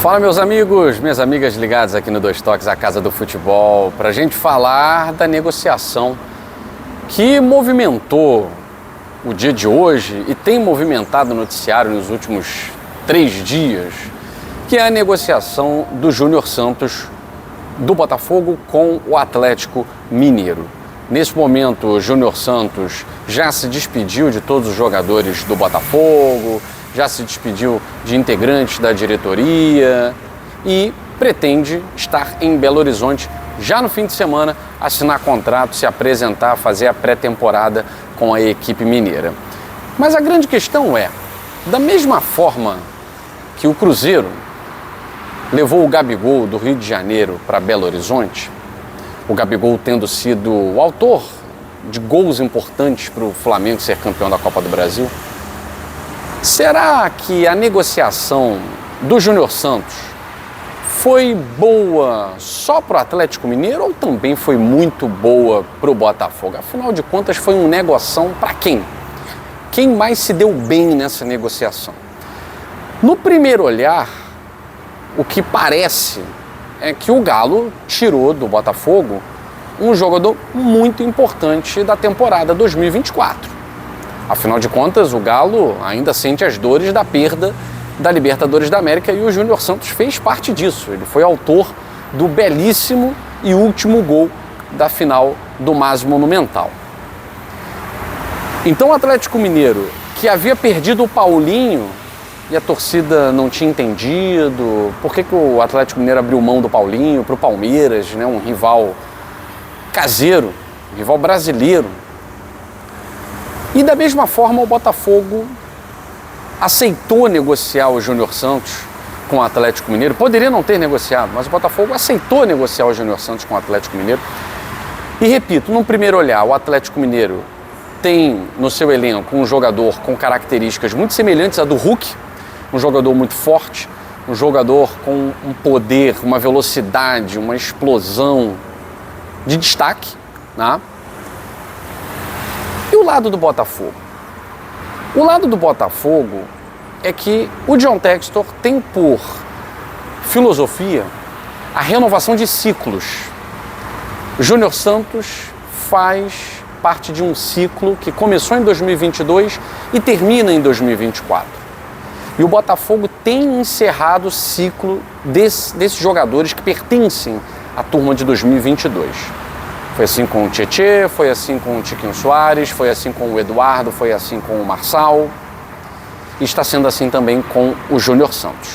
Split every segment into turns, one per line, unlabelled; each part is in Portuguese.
Fala, meus amigos, minhas amigas ligadas aqui no Dois Toques, a Casa do Futebol, para a gente falar da negociação que movimentou o dia de hoje e tem movimentado o noticiário nos últimos 3 dias, que é a negociação do Júnior Santos do Botafogo com o Atlético Mineiro. Nesse momento, o Júnior Santos já se despediu de todos os jogadores do Botafogo, já se despediu de integrantes da diretoria e pretende estar em Belo Horizonte já no fim de semana, assinar contrato, se apresentar, fazer a pré-temporada com a equipe mineira. Mas a grande questão é, da mesma forma que o Cruzeiro levou o Gabigol do Rio de Janeiro para Belo Horizonte, o Gabigol tendo sido o autor de gols importantes para o Flamengo ser campeão da Copa do Brasil, será que a negociação do Júnior Santos foi boa só para o Atlético Mineiro ou também foi muito boa para o Botafogo? Afinal de contas, foi um negoção para quem? Quem mais se deu bem nessa negociação? No primeiro olhar, o que parece é que o Galo tirou do Botafogo um jogador muito importante da temporada 2024. Afinal de contas, o Galo ainda sente as dores da perda da Libertadores da América e o Júnior Santos fez parte disso. Ele foi autor do belíssimo e último gol da final do MAS Monumental. Então o Atlético Mineiro, que havia perdido o Paulinho e a torcida não tinha entendido por que o Atlético Mineiro abriu mão do Paulinho para o Palmeiras, né, um rival caseiro, um rival brasileiro. E da mesma forma o Botafogo aceitou negociar o Júnior Santos com o Atlético Mineiro. Poderia não ter negociado, mas o Botafogo aceitou negociar o Júnior Santos com o Atlético Mineiro. E repito, num primeiro olhar, o Atlético Mineiro tem no seu elenco um jogador com características muito semelhantes à do Hulk, um jogador muito forte, um jogador com um poder, uma velocidade, uma explosão de destaque, né? E o lado do Botafogo? O lado do Botafogo é que o John Textor tem por filosofia a renovação de ciclos. Júnior Santos faz parte de um ciclo que começou em 2022 e termina em 2024. E o Botafogo tem encerrado o ciclo desses jogadores que pertencem à turma de 2022. Foi assim com o Tietê, foi assim com o Tiquinho Soares, foi assim com o Eduardo, foi assim com o Marçal e está sendo assim também com o Júnior Santos.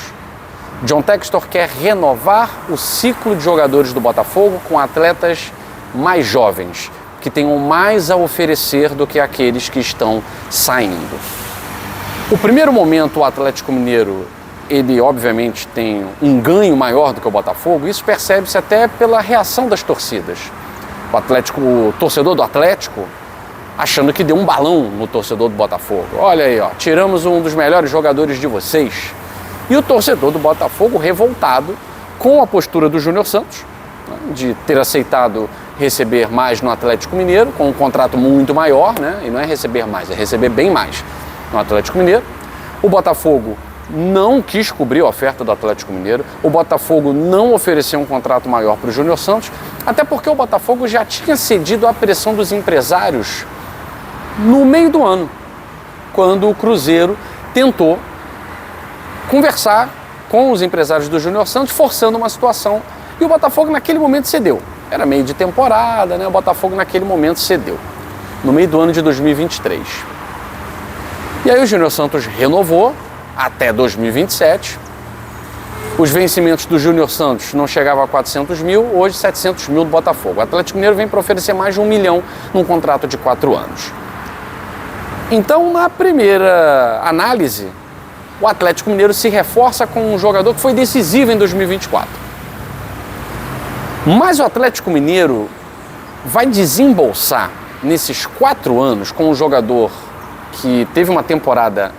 John Textor quer renovar o ciclo de jogadores do Botafogo com atletas mais jovens, que tenham mais a oferecer do que aqueles que estão saindo. O primeiro momento, o Atlético Mineiro, ele obviamente tem um ganho maior do que o Botafogo, isso percebe-se até pela reação das torcidas. O torcedor do Atlético achando que deu um balão no torcedor do Botafogo. Olha aí, ó, tiramos um dos melhores jogadores de vocês. E o torcedor do Botafogo revoltado com a postura do Júnior Santos, né, de ter aceitado receber mais no Atlético Mineiro, com um contrato muito maior, né, e não é receber mais, é receber bem mais no Atlético Mineiro. O Botafogo não quis cobrir a oferta do Atlético Mineiro, o Botafogo não ofereceu um contrato maior para o Júnior Santos, até porque o Botafogo já tinha cedido à pressão dos empresários no meio do ano, quando o Cruzeiro tentou conversar com os empresários do Júnior Santos, forçando uma situação, e o Botafogo naquele momento cedeu. Era meio de temporada, né? O Botafogo naquele momento cedeu, no meio do ano de 2023. E aí o Júnior Santos renovou até 2027. Os vencimentos do Júnior Santos não chegavam a 400 mil, hoje 700 mil do Botafogo. O Atlético Mineiro vem para oferecer mais de 1 milhão num contrato de 4 anos. Então, na primeira análise, o Atlético Mineiro se reforça com um jogador que foi decisivo em 2024. Mas o Atlético Mineiro vai desembolsar nesses 4 anos com um jogador que teve uma temporada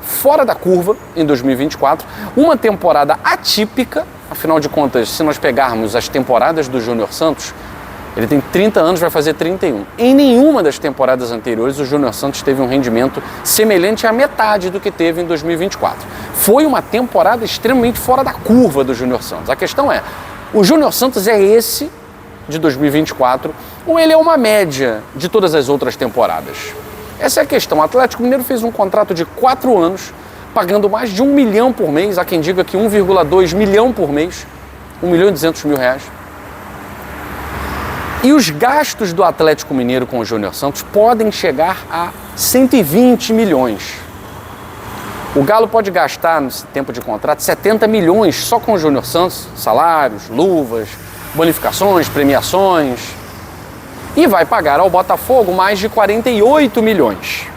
fora da curva em 2024, uma temporada atípica, afinal de contas, se nós pegarmos as temporadas do Júnior Santos, Ele tem 30 anos, vai fazer 31. Em nenhuma das temporadas anteriores, o Júnior Santos teve um rendimento semelhante à metade do que teve em 2024. Foi uma temporada extremamente fora da curva do Júnior Santos. A questão é, o Júnior Santos é esse de 2024 ou ele é uma média de todas as outras temporadas? Essa é a questão. O Atlético Mineiro fez um contrato de 4 anos, pagando mais de 1 milhão por mês. Há quem diga que 1,2 milhão por mês, 1.200.000 reais. E os gastos do Atlético Mineiro com o Júnior Santos podem chegar a 120 milhões. O Galo pode gastar, nesse tempo de contrato, 70 milhões só com o Júnior Santos, salários, luvas, bonificações, premiações. E vai pagar ao Botafogo mais de 48 milhões.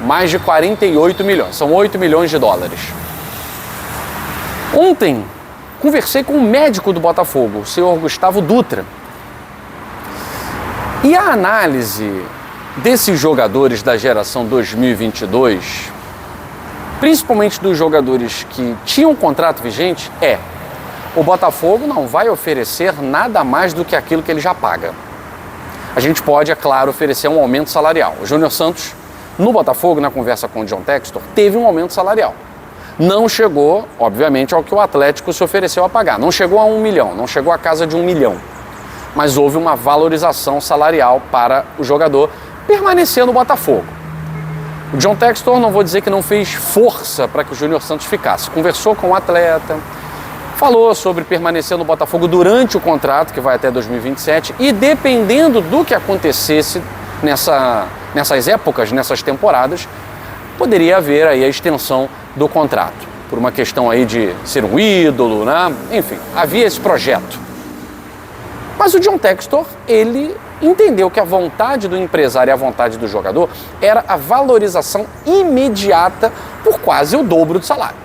Mais de 48 milhões, são 8 milhões de dólares. Ontem, conversei com o médico do Botafogo, o senhor Gustavo Dutra. E a análise desses jogadores da geração 2022, principalmente dos jogadores que tinham contrato vigente, o Botafogo não vai oferecer nada mais do que aquilo que ele já paga. A gente pode, é claro, oferecer um aumento salarial. O Júnior Santos, no Botafogo, na conversa com o John Textor, teve um aumento salarial. Não chegou, obviamente, ao que o Atlético se ofereceu a pagar. Não chegou a 1 milhão, não chegou à casa de 1 milhão. Mas houve uma valorização salarial para o jogador permanecer no Botafogo. O John Textor, não vou dizer que não fez força para que o Júnior Santos ficasse. Conversou com o atleta, falou sobre permanecer no Botafogo durante o contrato, que vai até 2027, e dependendo do que acontecesse nessas épocas, nessas temporadas, poderia haver aí a extensão do contrato, por uma questão aí de ser um ídolo, né? Enfim, havia esse projeto. Mas o John Textor, ele entendeu que a vontade do empresário e a vontade do jogador era a valorização imediata por quase o dobro do salário.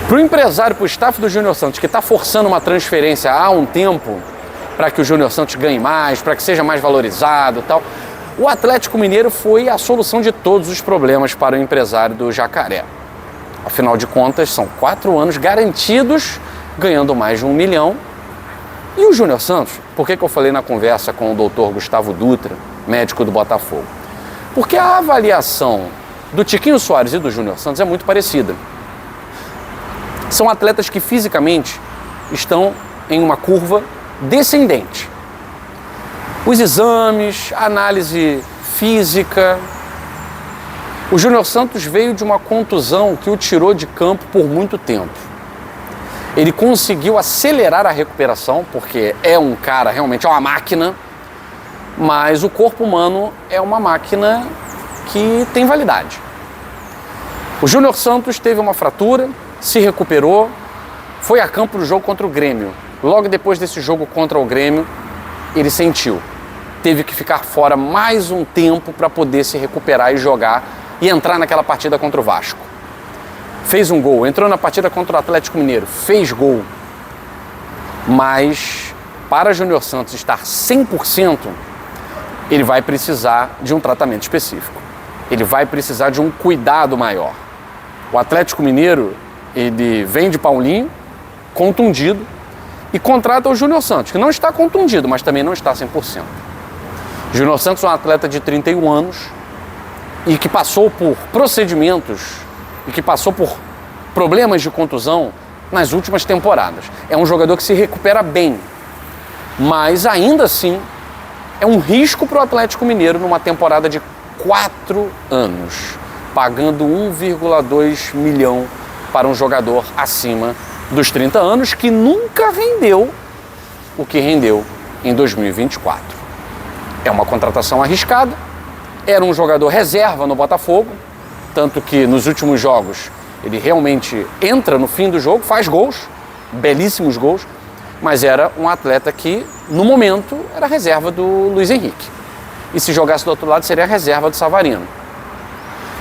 Para o empresário, para o staff do Júnior Santos, que está forçando uma transferência há um tempo para que o Júnior Santos ganhe mais, para que seja mais valorizado e tal, o Atlético Mineiro foi a solução de todos os problemas para o empresário do Jacaré. Afinal de contas, são 4 anos garantidos, ganhando mais de 1 milhão. E o Júnior Santos, por que eu falei na conversa com o doutor Gustavo Dutra, médico do Botafogo? Porque a avaliação do Tiquinho Soares e do Júnior Santos é muito parecida. São atletas que fisicamente estão em uma curva descendente. Os exames, a análise física. O Júnior Santos veio de uma contusão que o tirou de campo por muito tempo. Ele conseguiu acelerar a recuperação, porque é um cara, realmente é uma máquina, mas o corpo humano é uma máquina que tem validade. O Júnior Santos teve uma fratura, se recuperou, foi a campo no jogo contra o Grêmio. Logo depois desse jogo contra o Grêmio, ele sentiu. Teve que ficar fora mais um tempo para poder se recuperar e jogar e entrar naquela partida contra o Vasco. Fez um gol, entrou na partida contra o Atlético Mineiro, fez gol. Mas para Júnior Santos estar 100%, ele vai precisar de um tratamento específico. Ele vai precisar de um cuidado maior. O Atlético Mineiro, ele vem de Paulinho, contundido, e contrata o Júnior Santos, que não está contundido, mas também não está 100%. Júnior Santos é um atleta de 31 anos e que passou por procedimentos e que passou por problemas de contusão nas últimas temporadas. É um jogador que se recupera bem, mas ainda assim é um risco para o Atlético Mineiro numa temporada de 4 anos, pagando 1,2 milhão para um jogador acima dos 30 anos que nunca rendeu o que rendeu em 2024. É uma contratação arriscada, era um jogador reserva no Botafogo, tanto que nos últimos jogos ele realmente entra no fim do jogo, faz gols, belíssimos gols, mas era um atleta que, no momento, era reserva do Luiz Henrique. E se jogasse do outro lado, seria a reserva do Savarino.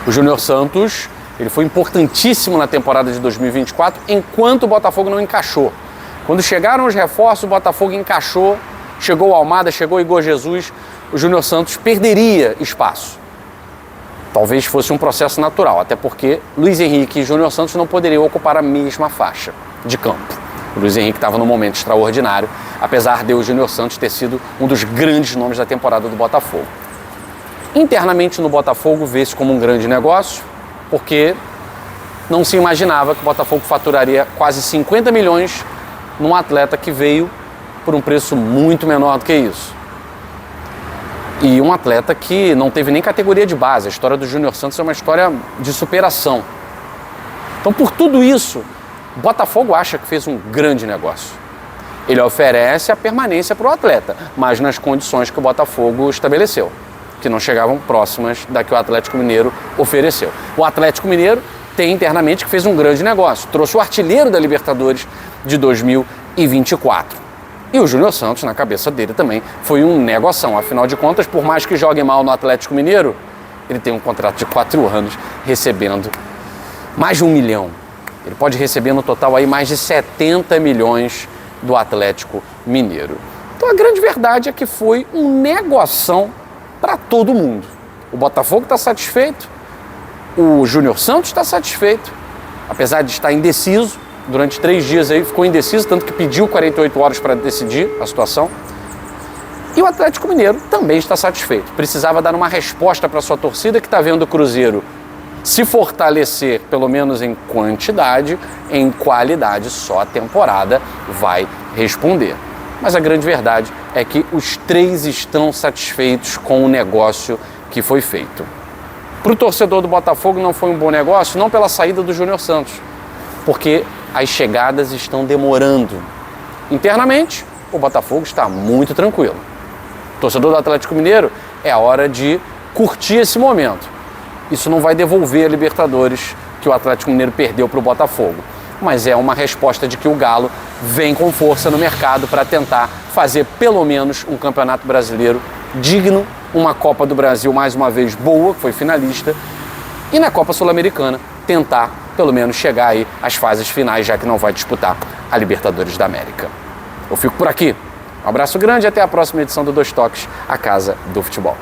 O Júnior Santos, ele foi importantíssimo na temporada de 2024, enquanto o Botafogo não encaixou. Quando chegaram os reforços, o Botafogo encaixou, chegou o Almada, chegou o Igor Jesus, o Júnior Santos perderia espaço. Talvez fosse um processo natural, até porque Luiz Henrique e Júnior Santos não poderiam ocupar a mesma faixa de campo. O Luiz Henrique estava num momento extraordinário, apesar de o Júnior Santos ter sido um dos grandes nomes da temporada do Botafogo. Internamente no Botafogo vê-se como um grande negócio, porque não se imaginava que o Botafogo faturaria quase 50 milhões num atleta que veio por um preço muito menor do que isso. E um atleta que não teve nem categoria de base. A história do Júnior Santos é uma história de superação. Então, por tudo isso, o Botafogo acha que fez um grande negócio. Ele oferece a permanência para o atleta, mas nas condições que o Botafogo estabeleceu, que não chegavam próximas da que o Atlético Mineiro ofereceu. O Atlético Mineiro tem internamente que fez um grande negócio. Trouxe o artilheiro da Libertadores de 2024. E o Júnior Santos, na cabeça dele também, foi um negoção. Afinal de contas, por mais que jogue mal no Atlético Mineiro, ele tem um contrato de 4 anos recebendo mais de 1 milhão. Ele pode receber no total aí mais de 70 milhões do Atlético Mineiro. Então a grande verdade é que foi um negoção para todo mundo. O Botafogo está satisfeito, o Júnior Santos está satisfeito, apesar de estar indeciso. Durante 3 dias aí ficou indeciso, tanto que pediu 48 horas para decidir a situação. E o Atlético Mineiro também está satisfeito. Precisava dar uma resposta para a sua torcida que está vendo o Cruzeiro se fortalecer, pelo menos em quantidade, em qualidade só a temporada vai responder. Mas a grande verdade é que os 3 estão satisfeitos com o negócio que foi feito. Para o torcedor do Botafogo não foi um bom negócio, não pela saída do Júnior Santos, porque as chegadas estão demorando. Internamente, o Botafogo está muito tranquilo. O torcedor do Atlético Mineiro, é a hora de curtir esse momento. Isso não vai devolver a Libertadores que o Atlético Mineiro perdeu para o Botafogo, mas é uma resposta de que o Galo vem com força no mercado para tentar fazer pelo menos um Campeonato Brasileiro digno, uma Copa do Brasil mais uma vez boa, que foi finalista, e na Copa Sul-Americana tentar pelo menos chegar aí às fases finais, já que não vai disputar a Libertadores da América. Eu fico por aqui. Um abraço grande e até a próxima edição do Dois Toques, a Casa do Futebol.